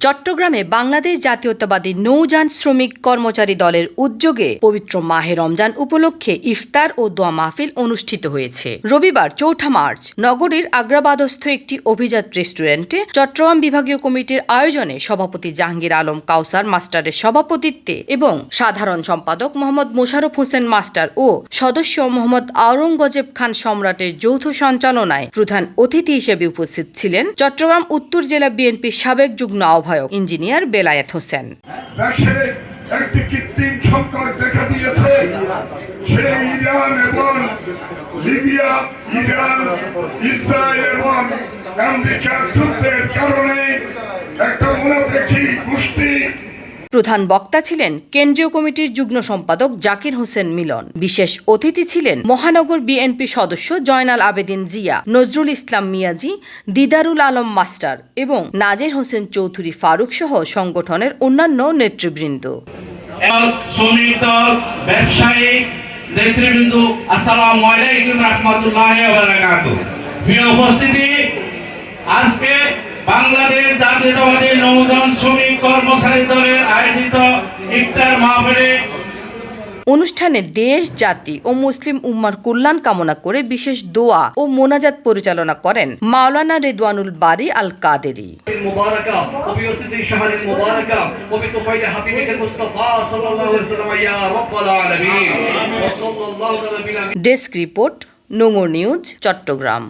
চট্টগ্রামে বাংলাদেশ জাতীয়তাবাদী নৌযান শ্রমিক কর্মচারী দলের উদ্যোগে পবিত্র মাহে রমজান উপলক্ষে ইফতার ও দোয়া মাহফিল অনুষ্ঠিত হয়েছে। রবিবার ৪ মার্চ নগরীর আগ্রাবাদস্থ একটি অভিজাত রেস্টুরেন্টে চট্টগ্রাম বিভাগীয় কমিটির আয়োজনে সভাপতি জাহাঙ্গীর আলম কাউসার মাস্টারের সভাপতিত্বে এবং সাধারণ সম্পাদক মোহাম্মদ মোশাররফ হোসেন মাস্টার ও সদস্য মোহাম্মদ আওরঙ্গজেব খান সম্রাটের যৌথ সঞ্চালনায় প্রধান অতিথি হিসেবে উপস্থিত ছিলেন চট্টগ্রাম উত্তর জেলা বিএনপির সাবেক যুগ্ম আহ্বায়ক ইঞ্জিনিয়ার বেলায়েত হোসেন। একটি কৃত্রিম সংকট দেখা দিয়েছে, সেই ইরান এবং লিবিয়া, ইরান, ইসরায়েল এবং আমেরিকার যুদ্ধের কারণে একটা মুনাফিকি গোষ্ঠী। প্রধান বক্তা ছিলেন কেন্দ্রীয় কমিটির যুগ্ম সম্পাদক জাকির হোসেন মিলন। বিশেষ অতিথি ছিলেন মহানগর বিএনপি সদস্য জয়নাল আবেদিন জিয়া, নজরুল ইসলাম মিয়াজি, দিদারুল আলম মাস্টার এবং নাজির হোসেন চৌধুরী ফারুক সহ সংগঠনের অন্যান্য নেতৃবৃন্দ। শ্রমিক দল, ব্যবসায়িক নেতৃবৃন্দ, আসসালামু আলাইকুম রাহমাতুল্লাহি ওয়া বারাকাতুহু। প্রিয় উপস্থিতি, আজকে বাংলাদেশ জাতীয়তাবাদী নৌযান শ্রমিক কর্মচারী দলের আয়োজিত ইফতার মাহফিলে অনুষ্ঠানে দেশ, জাতি ও মুসলিম উম্মার কল্যাণ কামনা করে বিশেষ দোয়া ও মোনাজাত পরিচালনা করেন Maulana Redwanul Bari Al Qaderi. Desk report, Nongor news, Chittagong.